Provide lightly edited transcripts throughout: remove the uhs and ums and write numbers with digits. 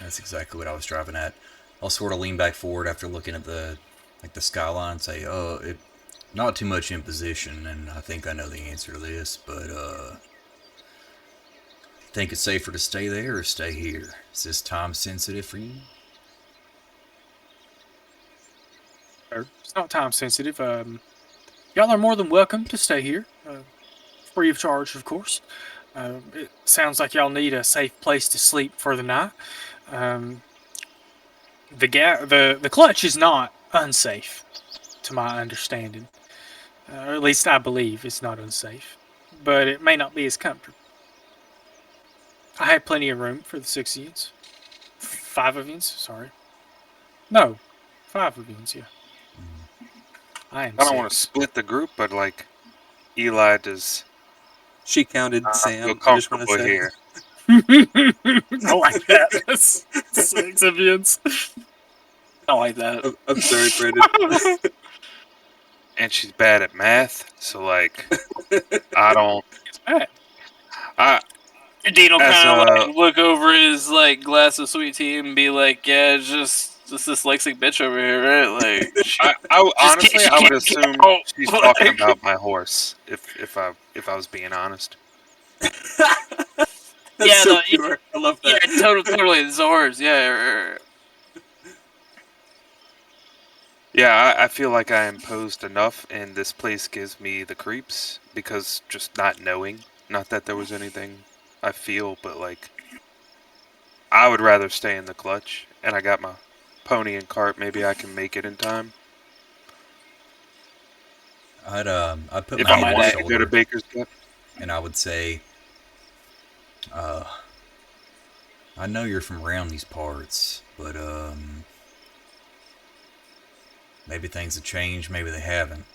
That's exactly what I was driving at. I'll sort of lean back forward after looking at the skyline and say, not too much imposition, and I think I know the answer to this, but think it's safer to stay there or stay here? Is this time sensitive for you? It's not time sensitive. Y'all are more than welcome to stay here, free of charge, of course. It sounds like y'all need a safe place to sleep for the night. Um, the clutch is not unsafe, to my understanding. Or at least I believe it's not unsafe, but it may not be as comfortable. I have plenty of room for the 6 of 5 of sorry. No, 5 of yeah. I am I don't want to six. split the group, but like Eli does. She counted I feel Sam. I just want to comfortable say. here. I like that. That's 6 of I like that. I'm sorry, Brandon. And she's bad at math, so like I don't. Right. I Dean will as kind of a like look over his like glass of sweet tea and be like, "Yeah, it's just this dyslexic bitch over here, right?" Like, honestly I would assume oh, she's talking like, about my horse. If I was being honest. That's yeah, so no, pure. I love yeah, that. totally, it's horse, yeah. Yeah, I feel like I imposed enough, and this place gives me the creeps because just not knowing. Not that there was anything I feel, but like I would rather stay in the clutch, and I got my pony and cart. Maybe I can make it in time I'd put if my I head on his wanted to go to shoulder Baker's Cup. and I would say, uh, I know you're from around these parts, but maybe things have changed, maybe they haven't.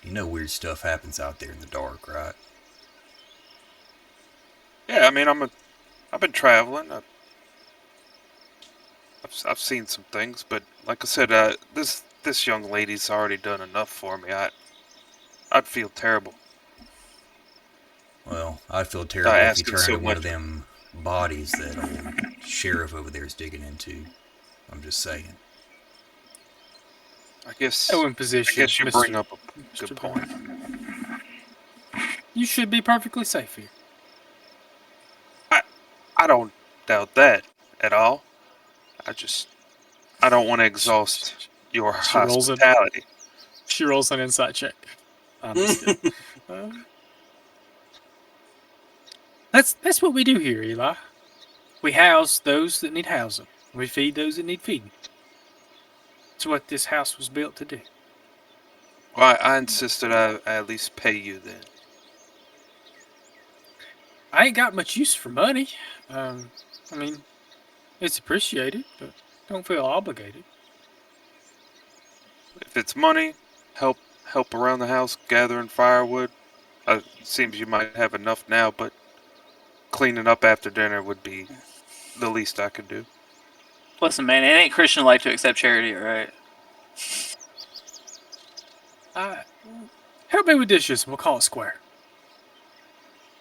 You know weird stuff happens out there in the dark, right? Yeah, I mean I've been traveling. I've seen some things, but like I said, this young lady's already done enough for me. I'd feel terrible Well, I'd feel terrible if you asking turned so into one of much. them bodies that old sheriff over there is digging into. I'm just saying. I No guess I imposition, guess you bring Mister up a good point. You should be perfectly safe here. I don't doubt that at all. I don't want to exhaust your She rolls it. hospitality. She rolls an insight check. I'm just kidding. That's what we do here, Eli. We house those that need housing. We feed those that need feeding. It's what this house was built to do. Well, I insisted I at least pay you then. I ain't got much use for money. I mean, it's appreciated, but don't feel obligated. If it's money, help around the house gathering firewood. Seems you might have enough now, but cleaning up after dinner would be the least I could do. Listen, man, it ain't Christian like to accept charity, right? Help me with dishes. We'll call it square.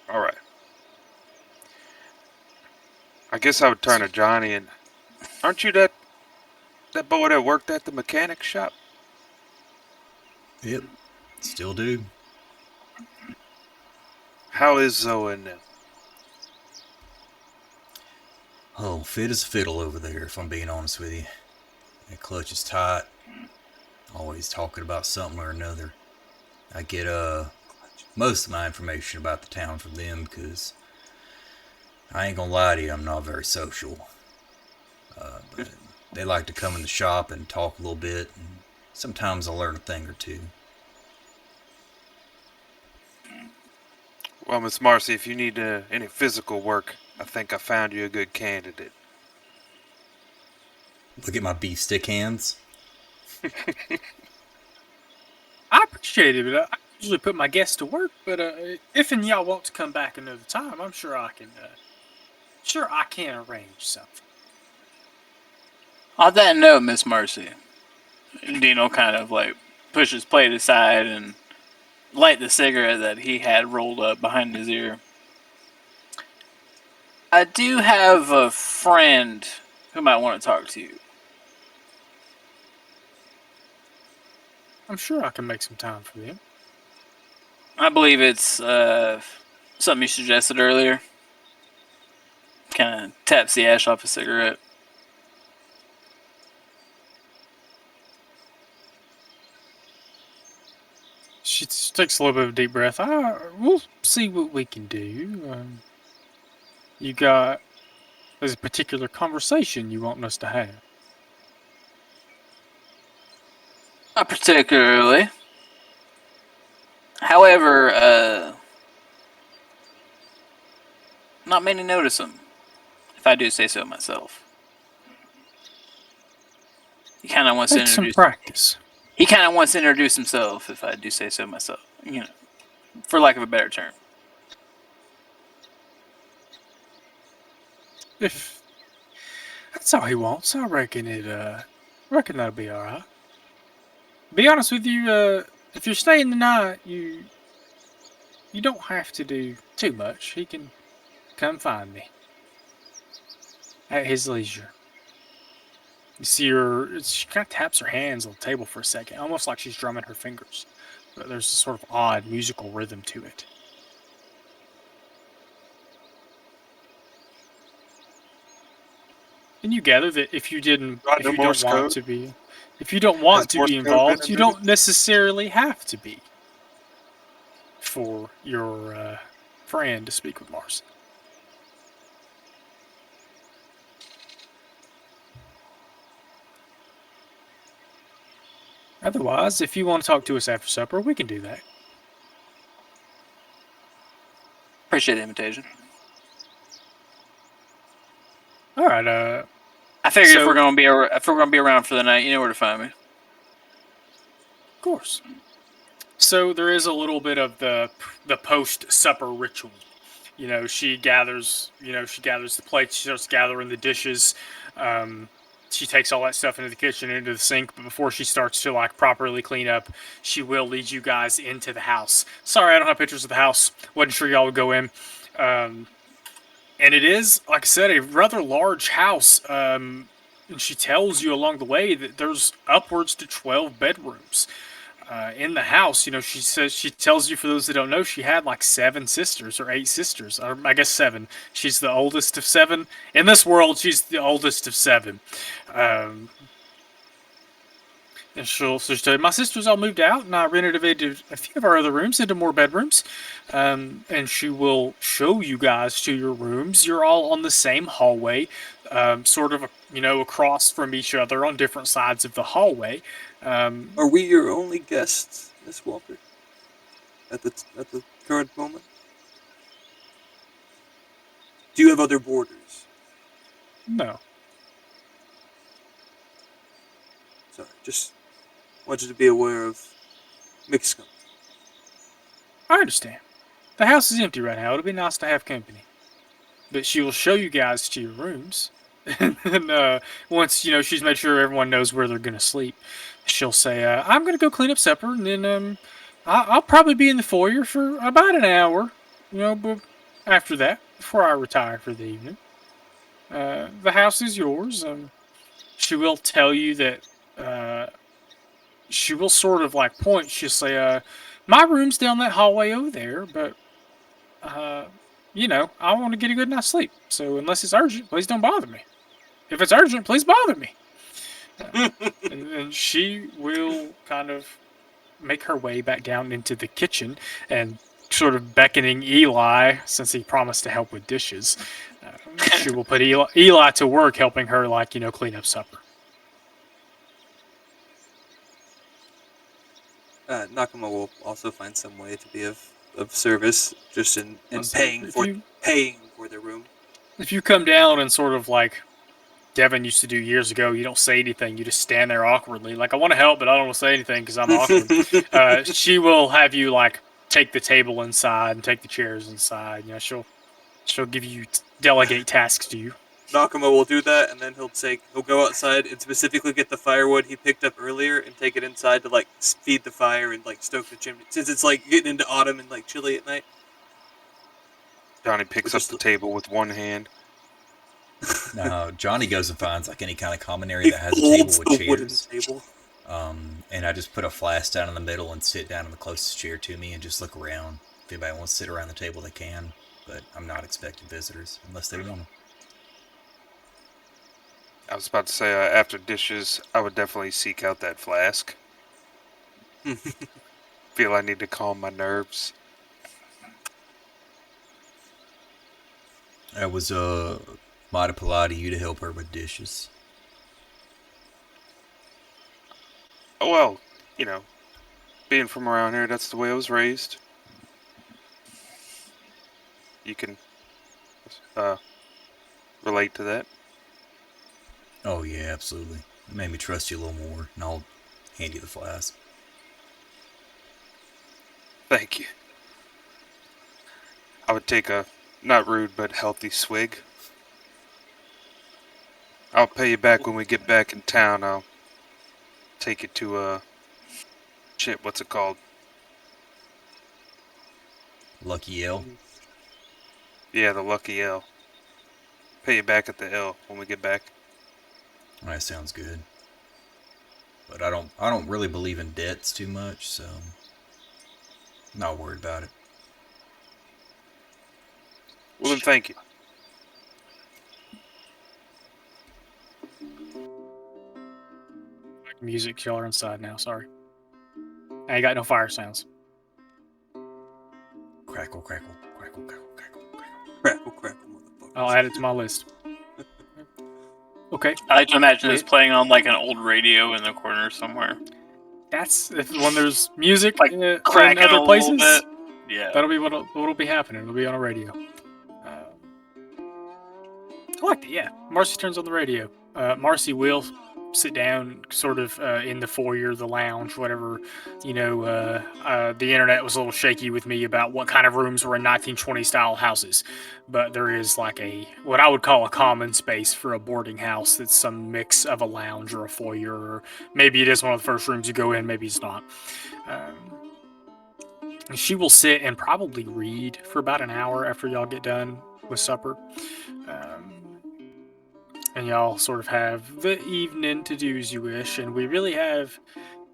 All right. I guess I would turn to Johnny and aren't you that boy that worked at the mechanic shop? Yep, still do. How is Zoe and them? Oh, fit as a fiddle over there, if I'm being honest with you. That clutch is tight. Always talking about something or another. I get most of my information about the town from them because I ain't gonna lie to you, I'm not very social. But they like to come in the shop and talk a little bit, and sometimes I'll learn a thing or two. Well, Miss Marcy, if you need any physical work, I think I found you a good candidate. Look at my beef stick hands. I appreciate it, but I usually put my guests to work. But if and y'all want to come back another time, I'm sure I can. Sure, I can arrange something. On that note, Miss Marcy, Dino kind of like push his plate aside and light the cigarette that he had rolled up behind his ear. I do have a friend who might want to talk to you. I'm sure I can make some time for you. I believe it's something you suggested earlier. Kind of taps the ash off a cigarette. She takes a little bit of a deep breath. We'll see what we can do. There's a particular conversation you want us to have. Not particularly. However, not many notice him, if I do say so myself. He kind of wants to Take some introduce. practice. He kind of wants to introduce himself, if I do say so myself. You know, for lack of a better term. If that's all he wants, I reckon reckon that'll be all right. Be honest with you, if you're staying the night, you don't have to do too much. He can come find me at his leisure. You see her, she kind of taps her hands on the table for a second, almost like she's drumming her fingers. But there's a sort of odd musical rhythm to it. And you gather that if you don't want to be involved, you don't necessarily have to be for your friend to speak with Mars. Otherwise, if you want to talk to us after supper, we can do that. Appreciate the invitation. All right. I figured so- if we're gonna be around for the night, you know where to find me. Of course. So there is a little bit of the post supper ritual. She gathers the plates, she starts gathering the dishes. She takes all that stuff into the kitchen, into the sink, but before she starts to properly clean up, she will lead you guys into the house. Sorry, I don't have pictures of the house. Wasn't sure y'all would go in. And it is, like I said, a rather large house. And she tells you along the way that there's upwards to 12 bedrooms. In the house, she tells you, for those that don't know, she had 7 sisters or 8 sisters. Or I guess 7. She's the oldest of 7. In this world, she's the oldest of 7. And she'll tell you, my sisters all moved out, and I renovated a few of our other rooms into more bedrooms. And she will show you guys to your rooms. You're all on the same hallway, sort of, across from each other on different sides of the hallway. Are we your only guests, Miss Walker? At the current moment? Do you have other boarders? No. Sorry, just want you to be aware of mixed company. I understand. The house is empty right now. It'll be nice to have company. But she will show you guys to your rooms. And once, she's made sure everyone knows where they're going to sleep, she'll say, I'm going to go clean up supper, and then I'll probably be in the foyer for about an hour, but after that, before I retire for the evening. The house is yours. She will tell you that she will sort of point. She'll say, my room's down that hallway over there, but I want to get a good night's sleep. So unless it's urgent, please don't bother me. If it's urgent, please bother me. And she will kind of make her way back down into the kitchen and sort of beckoning Eli, since he promised to help with dishes. She will put Eli to work helping her, clean up supper. Nakama will also find some way to be of service, just in So paying for the room. If you come down and sort of Devin used to do years ago, you don't say anything. You just stand there awkwardly. I want to help, but I don't want to say anything because I'm awkward. She will have you take the table inside and take the chairs inside. She'll give you delegate tasks to you. Nakama will do that, and then he'll go outside and specifically get the firewood he picked up earlier and take it inside to feed the fire and stoke the chimney, since it's getting into autumn and chilly at night. Johnny picks up the table with one hand. No, Johnny goes and finds like any kind of common area He that has a table folds with the wooden chairs. table. And I just put a flask down in the middle and sit down in the closest chair to me and just look around. If anybody wants to sit around the table, they can. But I'm not expecting visitors unless they want them. I was about to say, after dishes, I would definitely seek out that flask. Feel I need to calm my nerves. I was mighty polite of you to help her with dishes. Oh, well, you know, being from around here, that's the way I was raised. You can relate to that. Oh yeah, absolutely. It made me trust you a little more, and I'll hand you the flask. Thank you. I would take a, not rude, but healthy swig. I'll pay you back when we get back in town. I'll take you to, shit, what's it called? Lucky L. Yeah, the Lucky L. Pay you back at the L when we get back. That sounds good. But I don't really believe in debts too much, so I'm not worried about it. Well, then thank you. Music, y'all are inside now. Sorry. I ain't got no fire sounds. Crackle, crackle, crackle, crackle, crackle, crackle. Crackle, crackle, motherfucker. I'll add it to my list. Okay. I like to imagine it's Wait. playing on like an old radio in the corner somewhere. That's if when there's music Like in cracking other a little places. bit. Yeah. That'll be what'll be happening. It'll be on a radio. I like that. Yeah, Marcy turns on the radio. Marcy will sit down, sort of in the foyer, the lounge, whatever. You know, the internet was a little shaky with me about what kind of rooms were in 1920 style houses, but there is like what I would call a common space for a boarding house. That's some mix of a lounge or a foyer, or maybe it is one of the first rooms you go in, maybe it's not. She will sit and probably read for about an hour after y'all get done with supper. And y'all sort of have the evening to do as you wish. And we really have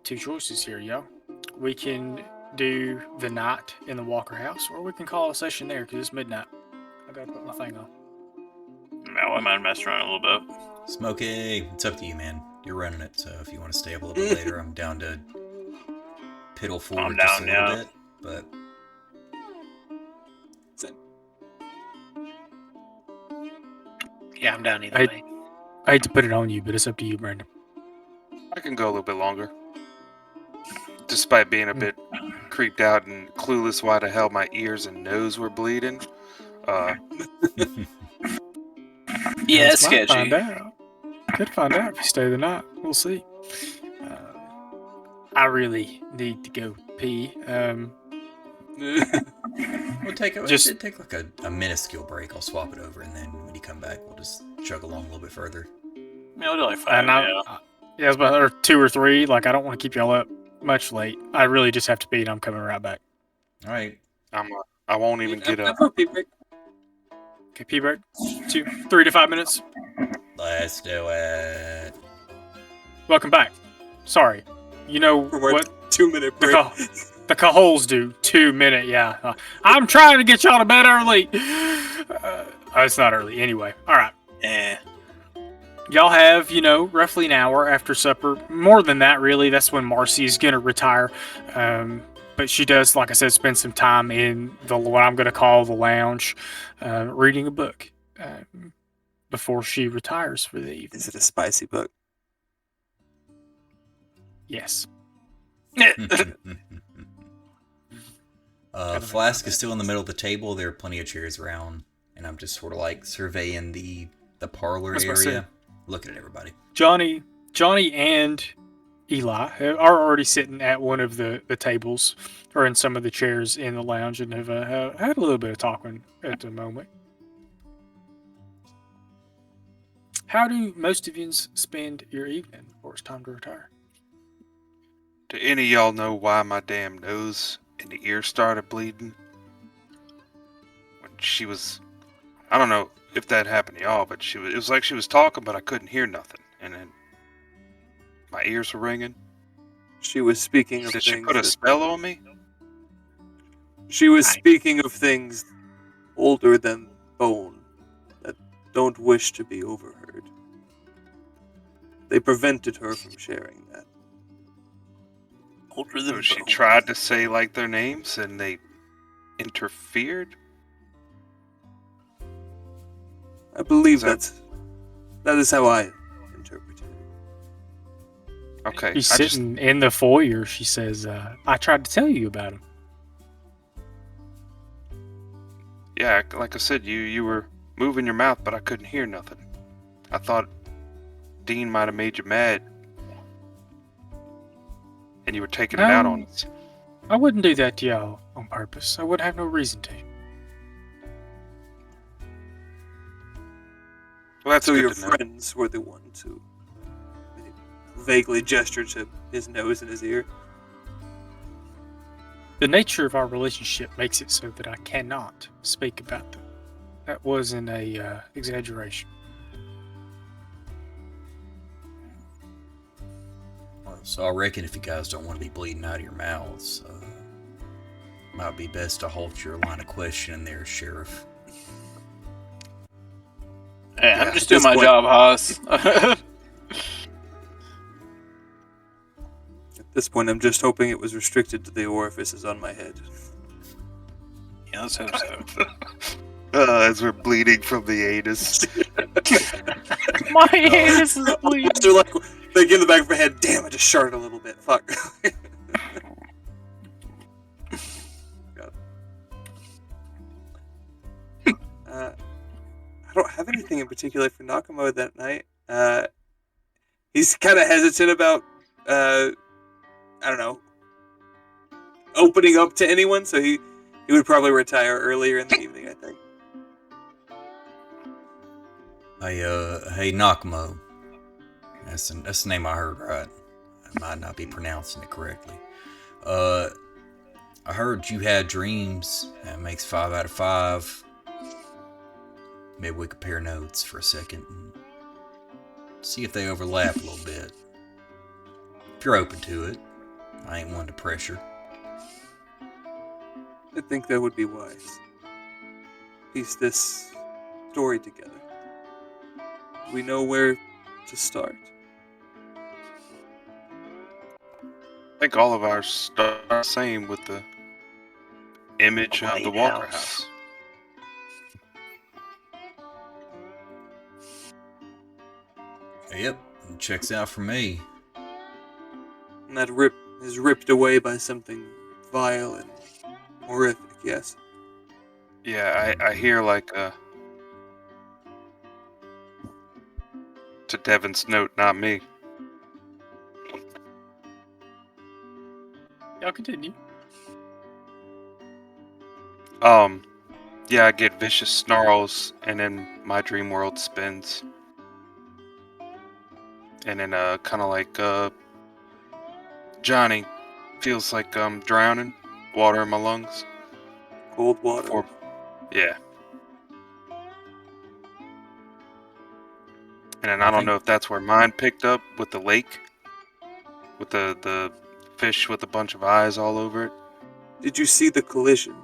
two choices here, y'all. We can do the night in the Walker house, or we can call a session there because it's midnight. I gotta put my thing on. I might mess around a little bit. Smokey, it's up to you, man. You're running it, so if you want to stay up a little bit later, I'm down to piddle forward just a little bit. But Yeah, I'm down either way. I hate to put it on you, but it's up to you, Brandon. I can go a little bit longer. Despite being a bit creeped out and clueless why the hell my ears and nose were bleeding. Yeah, it's Might sketchy. Find out. Could find out if you stay the night. We'll see. I really need to go pee. we'll take Just- it'd take like a minuscule break. I'll swap it over, and then when you come back, we'll just chug along a little bit further. Yeah, we'll do like 5. Yeah, it's about or 2 or 3. Like, I don't want to keep y'all up much late. I really just have to pee, and I'm coming right back. All right. I won't even get up. Okay, pee break. 3 to 5 minutes. Let's do it. Welcome back. Sorry. You know what 2-minute break. the Cajoles do? 2-minute, yeah. I'm trying to get y'all to bed early. It's not early. Anyway. All right. Eh. Y'all have, roughly an hour after supper. More than that, really. That's when Marcy is going to retire. But she does, like I said, spend some time in what I'm going to call the lounge, reading a book before she retires for the evening. Is it a spicy book? Yes. Flask is still in the middle of the table. There are plenty of chairs around, and I'm just sort of like surveying the parlor That's what I area, said. looking at everybody. Johnny and Eli are already sitting at one of the tables or in some of the chairs in the lounge and have had a little bit of talking at the moment. How do most of you spend your evening before it's time to retire? Do any of y'all know why my damn nose and the ear started bleeding? When she was... I don't know. if that happened to y'all, but it was like she was talking, but I couldn't hear nothing, and then my ears were ringing. She was speaking of Did she things put a that spell on me? she was speaking of things older than bone that don't wish to be overheard. They prevented her from sharing that. Older So than she bone. tried to say like their names, and they interfered. I believe Is that is how I interpreted it. Okay, She's sitting in the foyer. She says, I tried to tell you about him. yeah, like I said, you were moving your mouth, but I couldn't hear nothing. I thought Dean might have made you mad, and you were taking it out on us. I wouldn't do that to y'all on purpose. I would have no reason to. Well, that's So good your to know. friends were the ones who vaguely gestured to his nose and his ear. The nature of our relationship makes it so that I cannot speak about them. That wasn't a exaggeration. Well, so I reckon if you guys don't want to be bleeding out of your mouths, might be best to halt your line of questioning there, Sheriff. Hey, Yeah, I'm just at doing this my point- job, Haas. At this point, I'm just hoping it was restricted to the orifices on my head. Yeah, let's hope so. As we're bleeding from the anus. My anus is bleeding. They're like, they give the back of my head, damn, I just sharted a little bit. Fuck. God. I don't have anything in particular for Nakamo that night. He's kind of hesitant about, I don't know, opening up to anyone, so he would probably retire earlier in the evening, I think. Hey, Nakamo. That's the name I heard, right? I might not be pronouncing it correctly. I heard you had dreams. That makes 5 out of 5. Maybe we compare notes for a second and see if they overlap a little bit. If you're open to it, I ain't one to pressure. I think that would be wise. Piece this story together. We know where to start. I think all of ours start the same with the image of the Walker house. Yep, it checks out for me. And that is ripped away by something vile and horrific, yes. Yeah, I hear like to Devin's note, not me. Y'all continue. Yeah, I get vicious snarls, and then my dream world spins. And then kind of like Johnny feels like I'm drowning, water in my lungs. Cold water. Yeah. And then I don't know if that's where mine picked up with the lake, with the fish with a bunch of eyes all over it. Did you see the collision?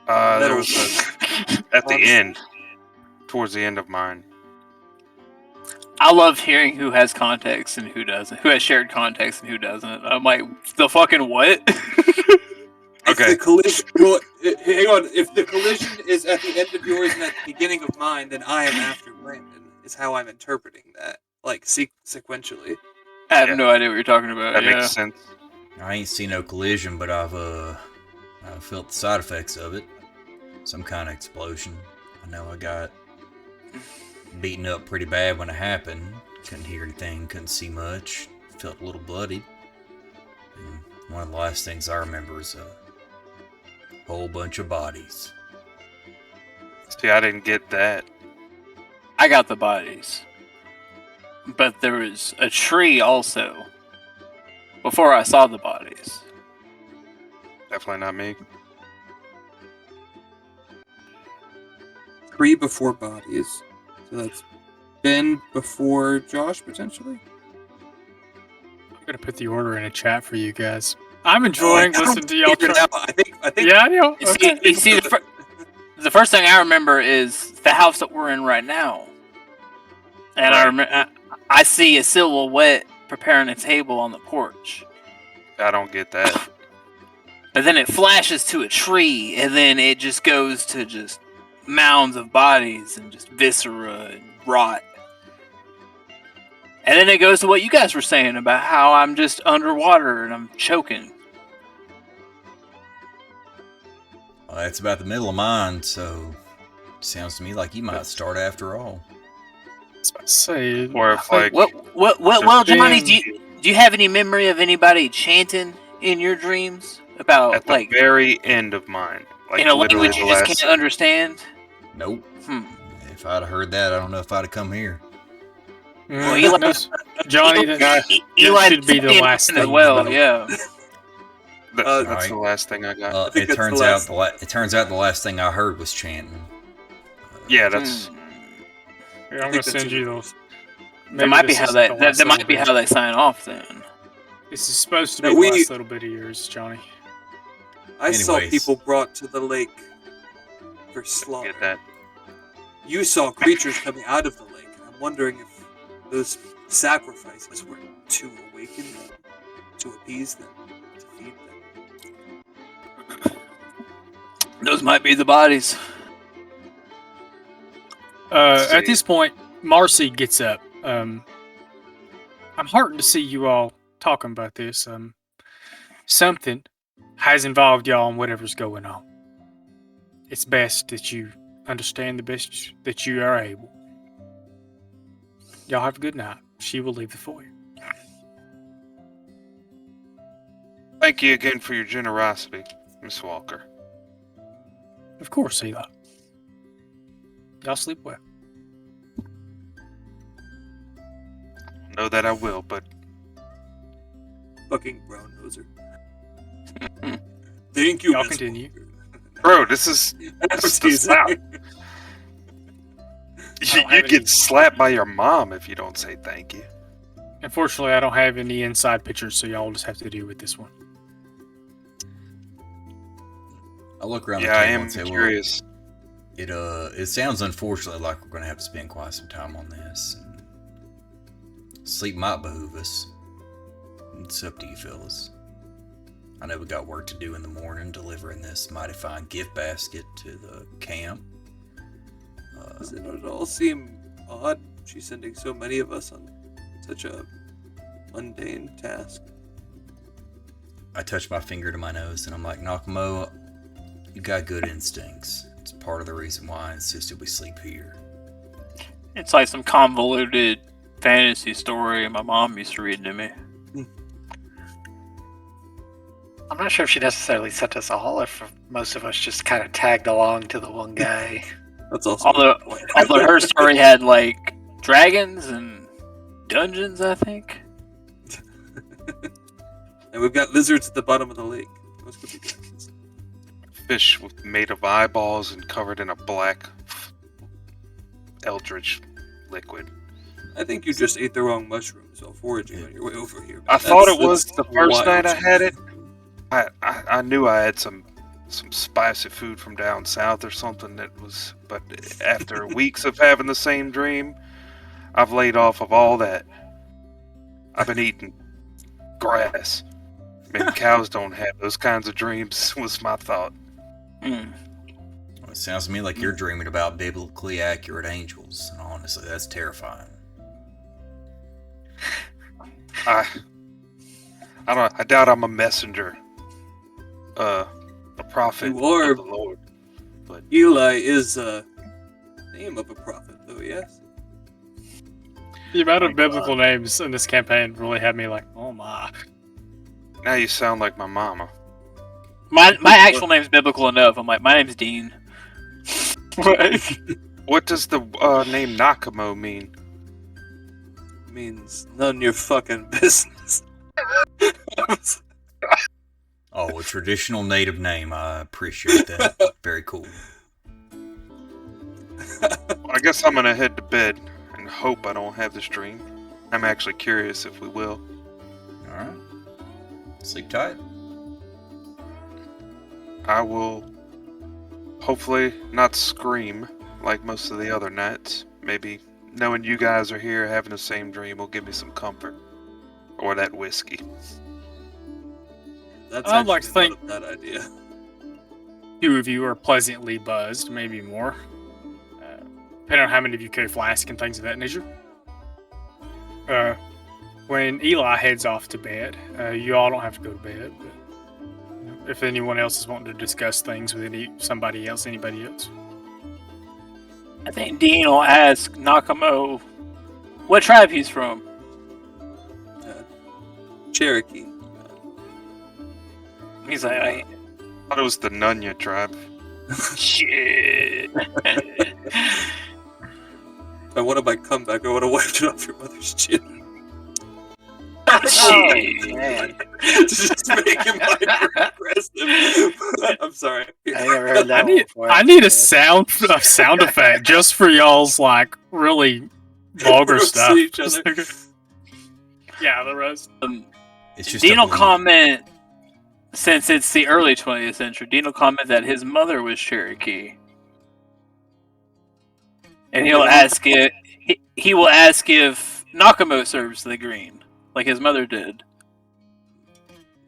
There was at the end, towards the end of mine. I love hearing who has context and who doesn't. Who has shared context and who doesn't. I'm like, the fucking what? If Okay. the collision, well, hang on. If the collision is at the end of yours and at the beginning of mine, then I am after Brandon. Is how I'm interpreting that, like sequentially. I have Yeah. no idea what you're talking about. That Yeah. makes sense. I ain't seen no collision, but I've felt the side effects of it. Some kind of explosion. I know I got beaten up pretty bad when it happened. Couldn't hear anything, couldn't see much. Felt a little bloodied. And one of the last things I remember is a whole bunch of bodies. See, I didn't get that. I got the bodies. But there was a tree also. Before I saw the bodies. Definitely not me. 3 before bodies. So that's Ben before Josh, potentially. I'm gonna put the order in a chat for you guys. I'm enjoying listening to y'all. I think. Yeah, I know. You see, Okay. you see the first thing I remember is the house that we're in right now, and I see a silhouette preparing a table on the porch. I don't get that. But then it flashes to a tree, and then it just goes to just mounds of bodies and just viscera and rot. And then it goes to what you guys were saying about how I'm just underwater and I'm choking. Well, that's about the middle of mine, so sounds to me like you might start after all. I was about to say, Or if like Well, Johnny, Ben- do you have any memory of anybody chanting in your dreams about at the like very end of mine, like in a literally language the you just last. can't understand? Nope. Hmm. If I'd have heard that, I don't know if I'd have come here. Well, Eli- no, Johnny, that Eli should be the saying last as thing. well. Yeah. That's Alright. the last thing I got. I think It that's the turns out last- it turns out the last thing I heard was chanting. Yeah, that's Hmm. Here, I'm gonna send you those. That might be how that might be how they sign off then. This is supposed to No, be the we- last little bit of yours, Johnny. I saw Anyways. people brought to the lake for slaughter. get that. You saw creatures coming out of the lake. I'm wondering if those sacrifices were to awaken them, to appease them, to feed them. Those might be the bodies. At this point, Marcy gets up. I'm heartened to see you all talking about this. Something has involved y'all in whatever's going on. It's best that you understand the best that you are able. Y'all have a good night. She will leave the foyer. Thank you again for your generosity, Miss Walker. Of course, Eli. Y'all sleep well. Know that I will, but Fucking brown noser. Thank you, Y'all Miss continue. Walker. bro, this is I'm this teasing. is stop. don't You have get any- slapped by your mom if you don't say thank you. Unfortunately, I don't have any inside pictures, so y'all just have to deal with this one. I look around Yeah, the I table am and say, curious. well, it sounds unfortunately like we're gonna have to spend quite some time on this. Sleep might behoove us. It's up to you fellas. I know we got work to do in the morning, delivering this mighty fine gift basket to the camp. Does it at all seem odd she's sending so many of us on such a mundane task? I touch my finger to my nose and I'm like, Nakamo, you got good instincts. It's part of the reason why I insisted we sleep here. It's like some convoluted fantasy story my mom used to read to me. I'm not sure if she necessarily sent us all, if most of us just kind of tagged along to the one guy. That's also Although her story had like dragons and dungeons, I think. And we've got lizards at the bottom of the lake. Those could be dragons. Fish made of eyeballs and covered in a black eldritch liquid. I think you just ate the wrong mushrooms while foraging on your way over here. I thought it was the first wild. night I had it. I knew I had some spicy food from down south or something that was, but after weeks of having the same dream, I've laid off of all that. I've been eating grass. Maybe cows don't have those kinds of dreams, was my thought. Mm. Well, it sounds to me like you're dreaming about biblically accurate angels, and honestly, that's terrifying. I doubt I'm a messenger. A prophet You are. of the Lord. Eli is a name of a prophet, though, yes? The amount of My biblical names in this campaign really had me like, oh my. Now you sound like my mama. My actual name's biblical enough. I'm like, my name's Dean. What does the name Nakamo mean? Means none of your fucking business. Oh, a traditional native name. I appreciate that. Very cool. I guess I'm gonna head to bed and hope I don't have this dream. I'm actually curious if we will. Alright. Sleep tight. I will hopefully not scream like most of the other nights. Maybe knowing you guys are here having the same dream will give me some comfort. Or that whiskey. That's I'd like to actually think- not a bad idea. 2 of you are pleasantly buzzed, maybe more. Depending on how many of you carry flasks and things of that nature. When Eli heads off to bed, you all don't have to go to bed. But, if anyone else is wanting to discuss things with anybody else. I think Dean will ask Nakamo what tribe he's from. Cherokee. He's like, I thought it was the Nunya tribe. shit. If I wanted my comeback, I would have wiped it off your mother's chin. Shit. Man. Just make him hyper-aggressive. I'm sorry. I never heard that I need, before. I need a sound effect just for y'all's like really vulgar Roast stuff. each other. Yeah, the rest. It's just Dean a will bleed. comment, since it's the early 20th century, Dean will comment that his mother was Cherokee. And he'll ask if he will ask if Nakamo serves the green, like his mother did.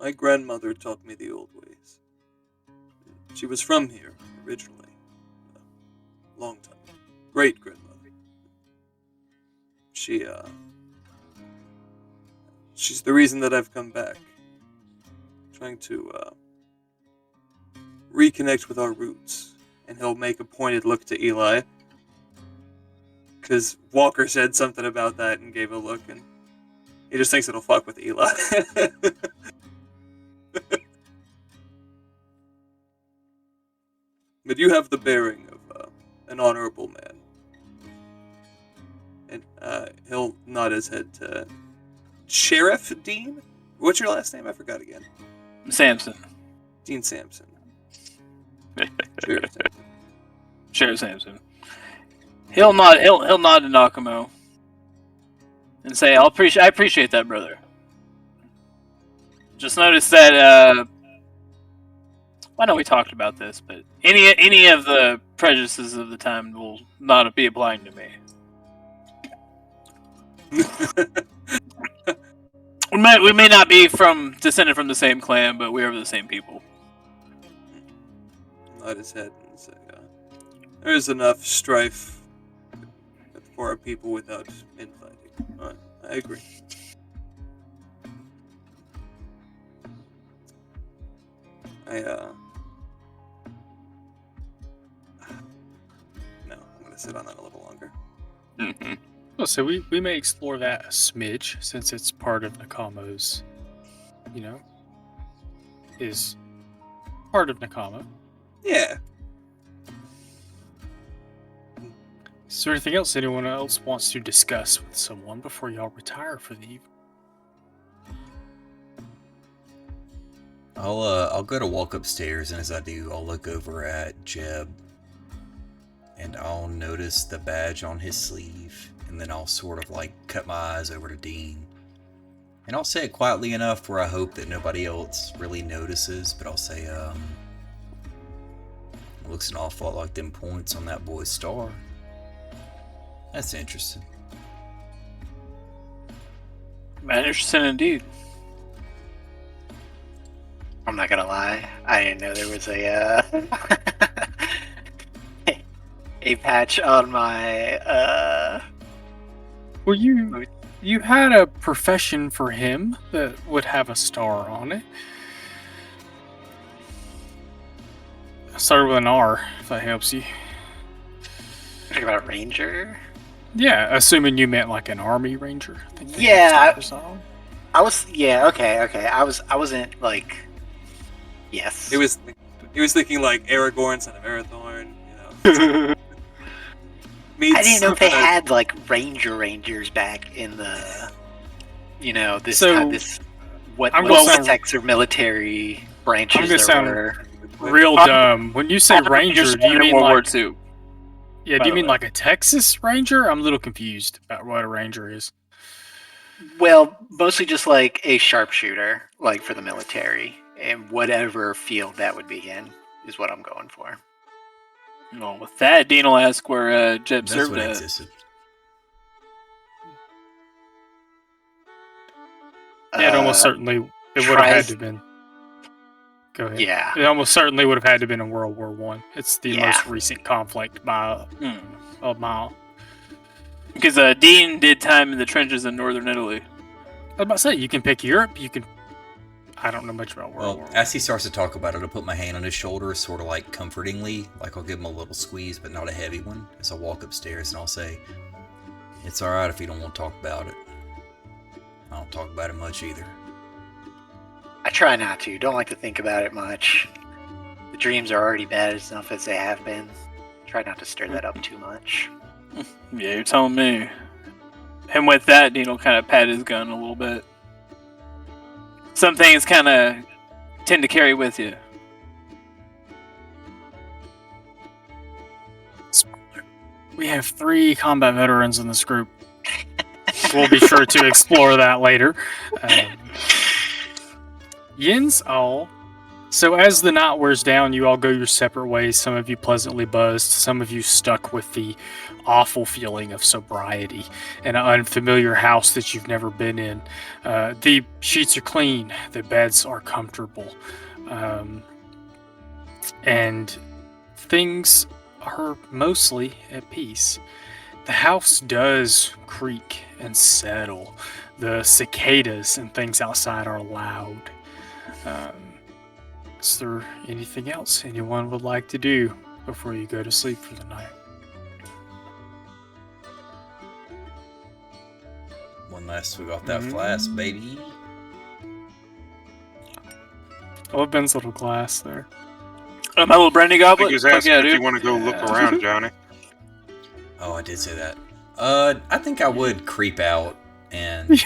My grandmother taught me the old ways. She was from here, originally. A long time ago. Great grandmother. She's the reason that I've come back. Trying to, reconnect with our roots. And he'll make a pointed look to Eli. Because Walker said something about that and gave a look, and he just thinks it'll fuck with Eli. But you have the bearing of an honorable man. And he'll nod his head to Sheriff Dean? What's your last name? I forgot again. Samson. Dean Sampson. Sheriff Sampson. Sheriff Samson. He'll nod to Nakamo and say, I appreciate that, brother. Just notice that I know we talked about this, but any of the prejudices of the time will not be applying to me. We may not be descended from the same clan, but we are the same people. Nod his head and say, there's enough strife for our people without infighting. I agree. No, I'm gonna sit on that a little longer. Mm-hmm. Well, so we may explore that a smidge, since it's part of Nakamo's, is part of Nakamo. Yeah. Is there anything else anyone else wants to discuss with someone before y'all retire for the evening? I'll go to walk upstairs, and as I do, I'll look over at Jeb, and I'll notice the badge on his sleeve, and then I'll sort of like cut my eyes over to Dean. And I'll say it quietly enough where I hope that nobody else really notices, but I'll say, it looks an awful lot like them points on that boy's star. That's interesting. Interesting indeed. I'm not gonna lie. I didn't know there was a a patch on my Well, you had a profession for him that would have a star on it. I started with an R, if that helps you. talking about a ranger. Yeah, assuming you meant like an army ranger. I think they Yeah, have stars on. I was okay. I wasn't like yes. He was thinking like Aragorn, son of Arathorn, meets, I didn't know if they had like rangers back in the this So, kind this what I'm gonna sound- sex or military branches gonna there sound were. Real dumb. When you say ranger, do you mean World War like II? Yeah, by do you the mean way. like a Texas Ranger? I'm a little confused about what a Ranger is. Well, mostly just like a sharpshooter, like for the military, and whatever field that would be in is what I'm going for. Well, with that, Dean will ask where Jeb That's served what at. existed. Yeah, it almost certainly it would have had to have been. Go ahead. Yeah, It almost certainly would have had to have been in World War One. It's the Yeah. most recent conflict by a mile. Because Dean did time in the trenches in northern Italy. I was about to say, you can pick Europe, you can... I don't know much about World War Well, One. as he starts to talk about it, I'll put my hand on his shoulder, sort of like comfortingly, like I'll give him a little squeeze, but not a heavy one, as I walk upstairs, and I'll say, "It's alright if you don't want to talk about it. I don't talk about it much either." I try not to. Don't like to think about it much. The dreams are already bad enough as they have been. Try not to stir that up too much. Yeah, you're telling me. And with that, Dean will kind of pat his gun a little bit. Some things kind of tend to carry with you. We have 3 combat veterans in this group. We'll be sure to explore that later. Yins all. So as the night wears down, you all go your separate ways. Some of you pleasantly buzzed. Some of you stuck with the awful feeling of sobriety in an unfamiliar house that you've never been in. The sheets are clean. The beds are comfortable. And things are mostly at peace. The house does creak and settle. The cicadas and things outside are loud. Is there anything else anyone would like to do before you go to sleep for the night? One last swig off that flask, baby. I love Ben's little glass there. My little brandy I goblet? think he was Fuck asking yeah, if you dude. want to go look around, Johnny. Oh, I did say that. I think I would creep out, and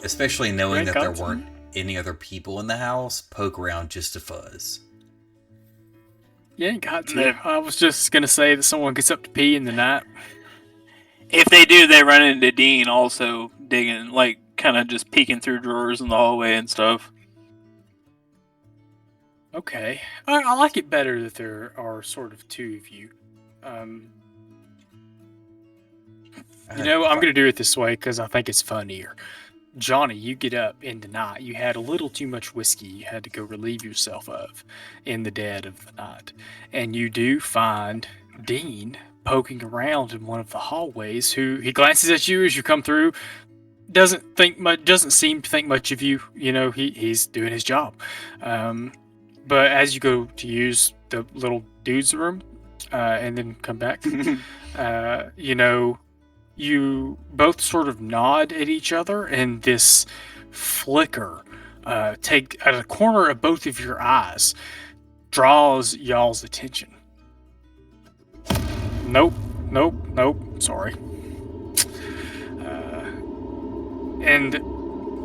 especially knowing that there weren't any other people in the house, poke around just to fuzz. Yeah, got to. I was just gonna say that someone gets up to pee in the night. If they do, they run into Dean also digging, like, kind of just peeking through drawers in the hallway and stuff. Okay, I like it better that there are sort of 2 of you. You know, I'm gonna do it this way because I think it's funnier. Johnny, you get up in the night. You had a little too much whiskey you had to go relieve yourself of in the dead of the night. And you do find Dean poking around in one of the hallways, who he glances at you as you come through, doesn't seem to think much of you. You know, he's doing his job. But as you go to use the little dude's room and then come back, you know, you both sort of nod at each other, and this flicker take at a corner of both of your eyes draws y'all's attention. Nope. Sorry. And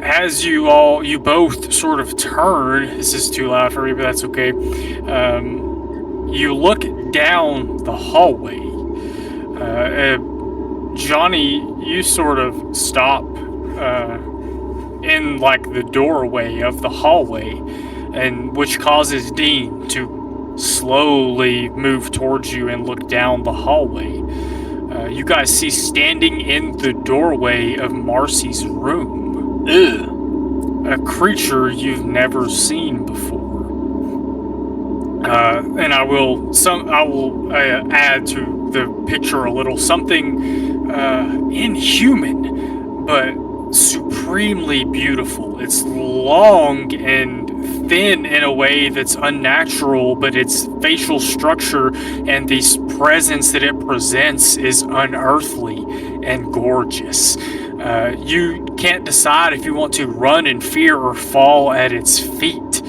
as you both sort of turn, this is too loud for me, but that's okay. You look down the hallway. Johnny, you sort of stop in like the doorway of the hallway, and which causes Dean to slowly move towards you and look down the hallway. You guys see standing in the doorway of Marcy's room, a creature you've never seen before. And I will add to the picture a little something inhuman, but supremely beautiful. It's long and thin in a way that's unnatural, but its facial structure and the presence that it presents is unearthly and gorgeous. You can't decide if you want to run in fear or fall at its feet.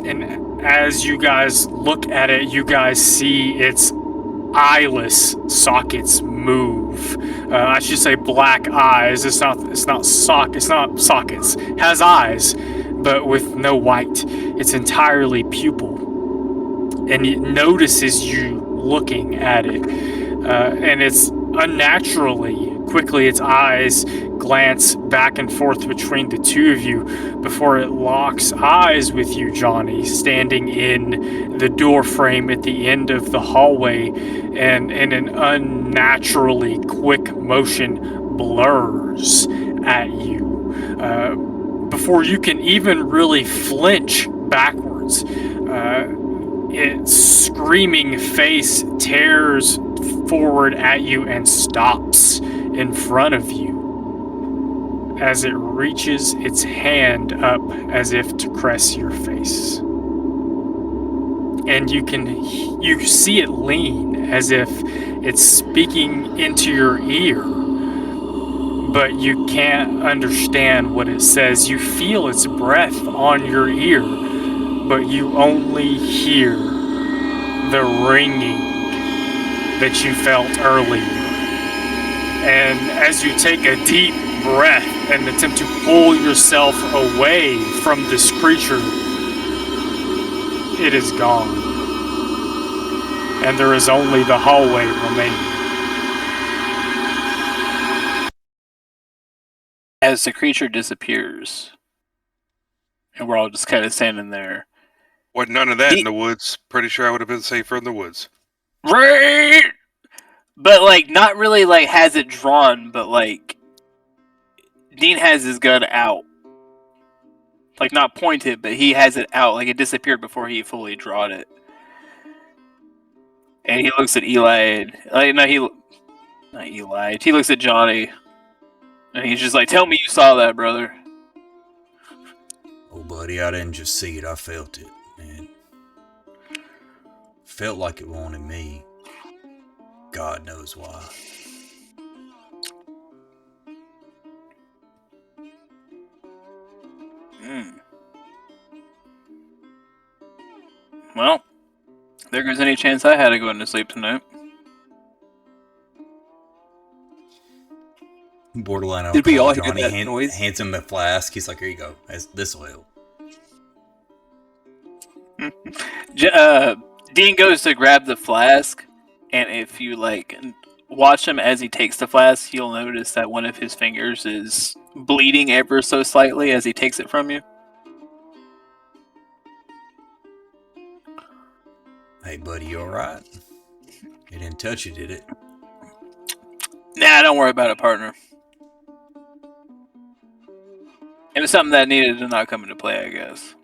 And as you guys look at it, you guys see its eyeless sockets move. I should say black eyes. It's not sockets. Has eyes, but with no white. It's entirely pupil. And it notices you looking at it. And it's unnaturally quickly its eyes glance back and forth between the two of you before it locks eyes with you, Johnny, standing in the door frame at the end of the hallway, and in an unnaturally quick motion blurs at you. Before you can even really flinch backwards, its screaming face tears forward at you and stops in front of you as it reaches its hand up as if to caress your face. And you see it lean as if it's speaking into your ear, but you can't understand what it says. You feel its breath on your ear, but you only hear the ringing that you felt earlier. And as you take a deep breath and attempt to pull yourself away from this creature, it is gone. And there is only the hallway remaining. As the creature disappears, and we're all just kind of standing there. What, none of that in the woods? Pretty sure I would have been safer in the woods. Right! But, like, not really, like, has it drawn, but, like, Dean has his gun out. Like, not pointed, but he has it out. Like, it disappeared before he fully drawed it. And he looks at Eli. Not Eli. He looks at Johnny. And he's just like, tell me you saw that, brother. Oh, buddy, I didn't just see it. I felt it, man. Felt like it wanted me. God knows why. Well, there goes any chance I had of going to sleep tonight. Borderline Did we all alcohol. hear Johnny that noise? hands him a flask. He's like, here you go. This will help. Dean goes to grab the flask, and if you like watch him as he takes the flask, you'll notice that one of his fingers is bleeding ever so slightly as he takes it from you. Hey, buddy, you alright? You didn't touch it, did it? Nah, don't worry about it, partner. It was something that needed to not come into play, I guess.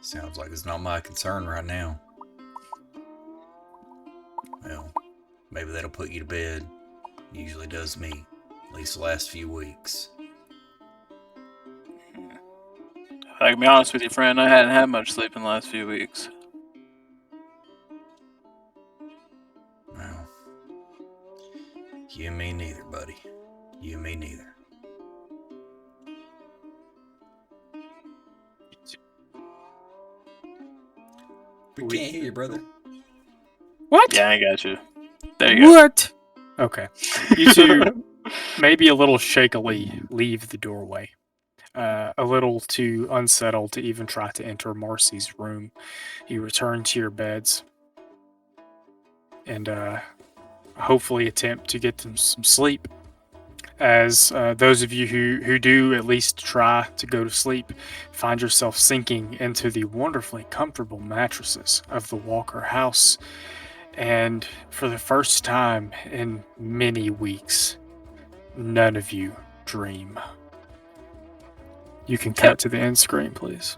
Sounds like it's not my concern right now. Well, maybe that'll put you to bed. Usually does me. At least the last few weeks. If I can be honest with you, friend, I hadn't had much sleep in the last few weeks. Well, you and me neither, buddy. You and me neither. We can't hear you, brother. What? Yeah, I got you. There you go. What? Okay. You two, maybe a little shakily, leave the doorway. A little too unsettled to even try to enter Marcy's room. You return to your beds and hopefully attempt to get some sleep. As those of you who do at least try to go to sleep find yourself sinking into the wonderfully comfortable mattresses of the Walker house. And for the first time in many weeks, none of you dream. You can cut to the end screen, please.